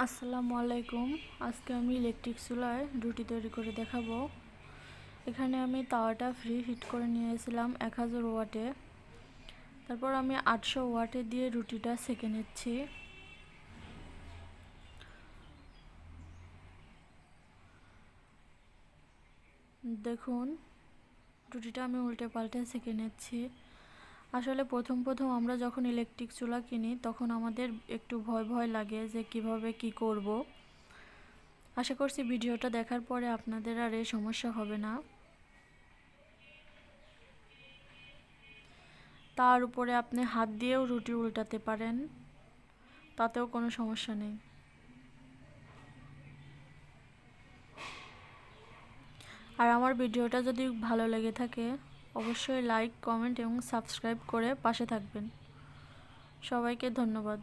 আসসালামু আলাইকুম। আজকে আমি ইলেকট্রিক চুলায় রুটি তৈরি করে দেখাবো। এখানে আমি তাওয়াটা ফ্রি হিট করে নিয়েছিলাম 1000 ওয়াটে। তারপর আমি 800 ওয়াটে দিয়ে রুটিটা সেঁকে নিচ্ছি। দেখুন, রুটিটা আমি উল্টে পাল্টে সেঁকে নিচ্ছি। আসলে প্রথম আমরা যখন ইলেকট্রিক চুলা কিনি তখন আমাদের একটু ভয় ভয় লাগে যে কিভাবে কি করব। আশা করছি ভিডিওটা দেখার পরে আপনাদের আর এই সমস্যা হবে না। তার উপরে আপনি হাত দিয়েও রুটি উল্টাতে পারেন, তাতেও কোনো সমস্যা নেই। আর আমার ভিডিওটা যদি ভালো লেগে থাকে অবশ্যই লাইক, কমেন্ট এবং সাবস্ক্রাইব করে পাশে থাকবেন। সবাইকে ধন্যবাদ।